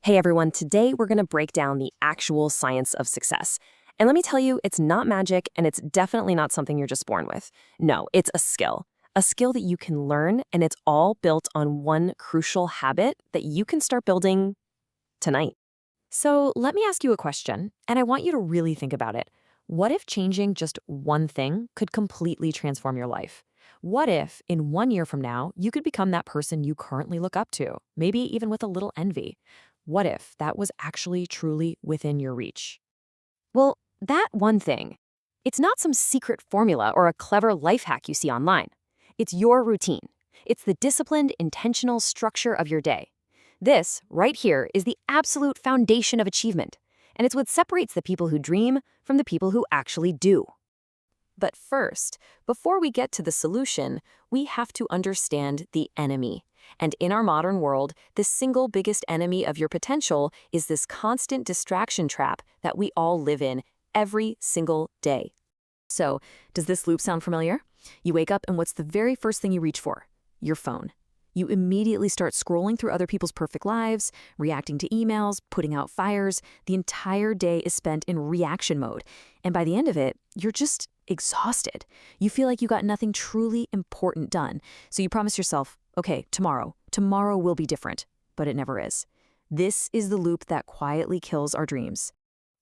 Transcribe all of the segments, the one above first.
Hey everyone, today we're going to break down the actual science of success. And let me tell you, it's not magic and it's definitely not something you're just born with. No, it's a skill that you can learn, and it's all built on one crucial habit that you can start building tonight. So let me ask you a question, and I want you to really think about it. What if changing just one thing could completely transform your life? What if, in 1 year from now, you could become that person you currently look up to, maybe even with a little envy? What if that was actually truly within your reach? Well, that one thing, it's not some secret formula or a clever life hack you see online. It's your routine. It's the disciplined, intentional structure of your day. This, right here, is the absolute foundation of achievement. And it's what separates the people who dream from the people who actually do. But first, before we get to the solution, we have to understand the enemy. And in our modern world, the single biggest enemy of your potential is this constant distraction trap that we all live in every single day. So, does this loop sound familiar? You wake up and what's the very first thing you reach for? Your phone. You immediately start scrolling through other people's perfect lives, reacting to emails, putting out fires. The entire day is spent in reaction mode. And by the end of it, you're just exhausted. You feel like you got nothing truly important done. So you promise yourself, okay, tomorrow will be different. But it never is. This is the loop that quietly kills our dreams.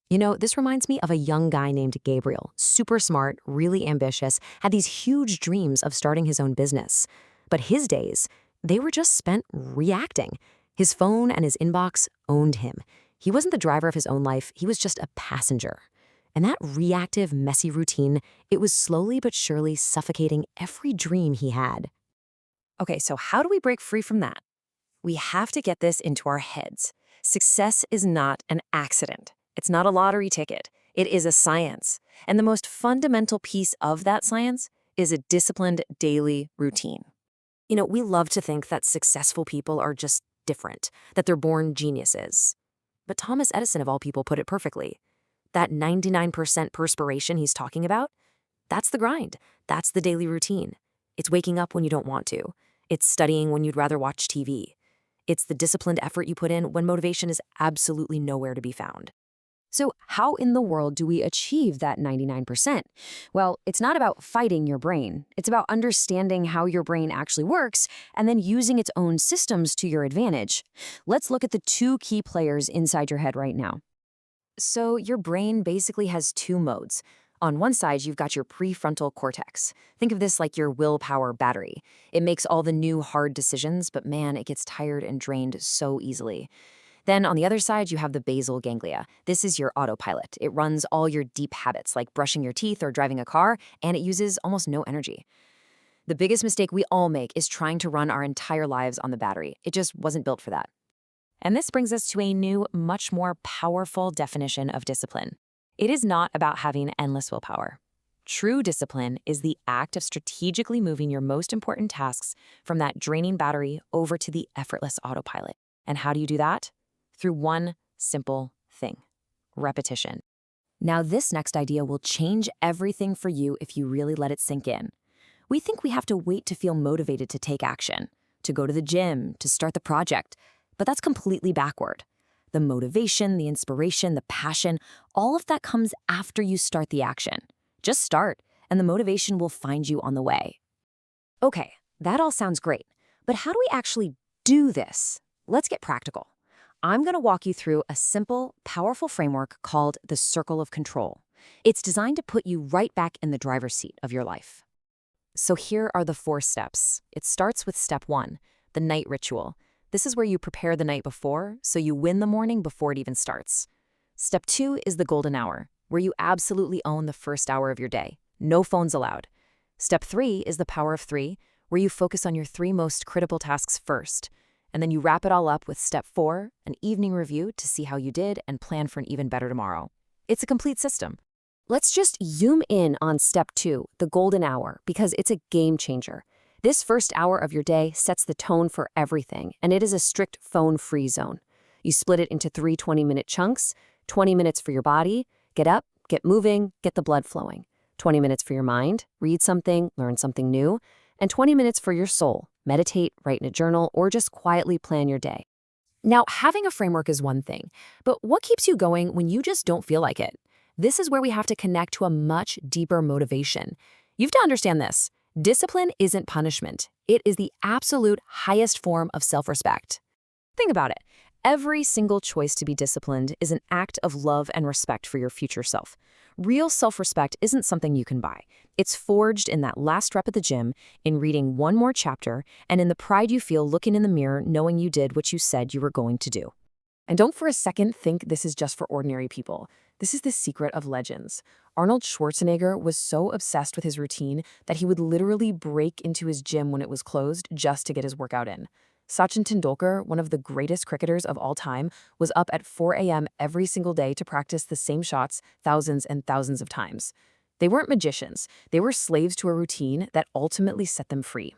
You know, this reminds me of a young guy named Gabriel, super smart, really ambitious, had these huge dreams of starting his own business. But his days, they were just spent reacting. His phone and his inbox owned him. He wasn't the driver of his own life, he was just a passenger. And that reactive, messy routine, it was slowly but surely suffocating every dream he had. Okay, so how do we break free from that? We have to get this into our heads. Success is not an accident. It's not a lottery ticket. It is a science. And the most fundamental piece of that science is a disciplined daily routine. You know, we love to think that successful people are just different, that they're born geniuses. But Thomas Edison, of all people, put it perfectly. That 99% perspiration he's talking about, that's the grind. That's the daily routine. It's waking up when you don't want to. It's studying when you'd rather watch TV. It's the disciplined effort you put in when motivation is absolutely nowhere to be found. So how in the world do we achieve that 99%? Well, it's not about fighting your brain. It's about understanding how your brain actually works and then using its own systems to your advantage. Let's look at the two key players inside your head right now. So your brain basically has two modes. On one side, you've got your prefrontal cortex. Think of this like your willpower battery. It makes all the new hard decisions, but man, it gets tired and drained so easily. Then on the other side, you have the basal ganglia. This is your autopilot. It runs all your deep habits like brushing your teeth or driving a car, and it uses almost no energy. The biggest mistake we all make is trying to run our entire lives on the battery. It just wasn't built for that. And this brings us to a new, much more powerful definition of discipline. It is not about having endless willpower. True discipline is the act of strategically moving your most important tasks from that draining battery over to the effortless autopilot. And how do you do that? Through one simple thing: repetition. Now, this next idea will change everything for you if you really let it sink in. We think we have to wait to feel motivated to take action, to go to the gym, to start the project, but that's completely backward. The motivation, the inspiration, the passion, all of that comes after you start the action. Just start, and the motivation will find you on the way. Okay, that all sounds great, but how do we actually do this? Let's get practical. I'm going to walk you through a simple, powerful framework called the Circle of Control. It's designed to put you right back in the driver's seat of your life. So here are the 4 steps. It starts with step 1, the night ritual. This is where you prepare the night before, so you win the morning before it even starts. Step 2 is the golden hour, where you absolutely own the first hour of your day. No phones allowed. Step 3 is the power of 3, where you focus on your 3 most critical tasks first. And then you wrap it all up with step 4, an evening review to see how you did and plan for an even better tomorrow. It's a complete system. Let's just zoom in on step 2, the golden hour, because it's a game changer. This first hour of your day sets the tone for everything, and it is a strict phone-free zone. You split it into 3 20-minute chunks, 20 minutes for your body, get up, get moving, get the blood flowing. 20 minutes for your mind, read something, learn something new, and 20 minutes for your soul, meditate, write in a journal, or just quietly plan your day. Now, having a framework is one thing, but what keeps you going when you just don't feel like it? This is where we have to connect to a much deeper motivation. You have to understand this. Discipline isn't punishment. It is the absolute highest form of self-respect. Think about it. Every single choice to be disciplined is an act of love and respect for your future self. Real self-respect isn't something you can buy. It's forged in that last rep at the gym, in reading one more chapter, and in the pride you feel looking in the mirror knowing you did what you said you were going to do. And don't for a second think this is just for ordinary people. This is the secret of legends. Arnold Schwarzenegger was so obsessed with his routine that he would literally break into his gym when it was closed just to get his workout in. Sachin Tendulkar, one of the greatest cricketers of all time, was up at 4 a.m. every single day to practice the same shots thousands and thousands of times. They weren't magicians. They were slaves to a routine that ultimately set them free.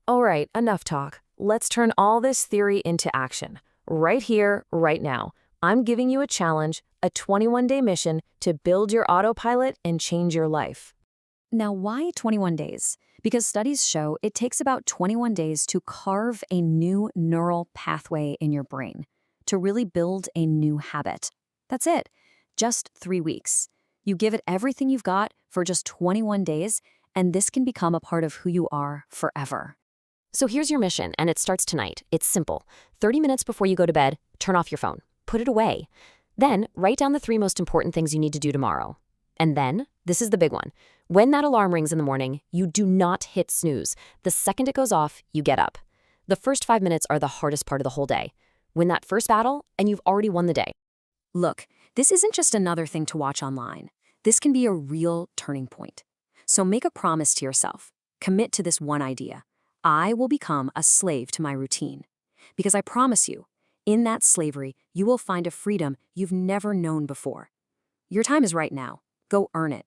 All right, enough talk. Let's turn all this theory into action. Right here, right now. I'm giving you a challenge, a 21-day mission to build your autopilot and change your life. Now, why 21 days? Because studies show it takes about 21 days to carve a new neural pathway in your brain, to really build a new habit. That's it. Just 3 weeks. You give it everything you've got for just 21 days, and this can become a part of who you are forever. So here's your mission, and it starts tonight. It's simple. 30 minutes before you go to bed, turn off your phone. Put it away. Then, write down the 3 most important things you need to do tomorrow. And then, this is the big one. When that alarm rings in the morning, you do not hit snooze. The second it goes off, you get up. The first 5 minutes are the hardest part of the whole day. Win that first battle, and you've already won the day. Look, this isn't just another thing to watch online. This can be a real turning point. So make a promise to yourself. Commit to this one idea. I will become a slave to my routine. Because I promise you, in that slavery, you will find a freedom you've never known before. Your time is right now. Go earn it.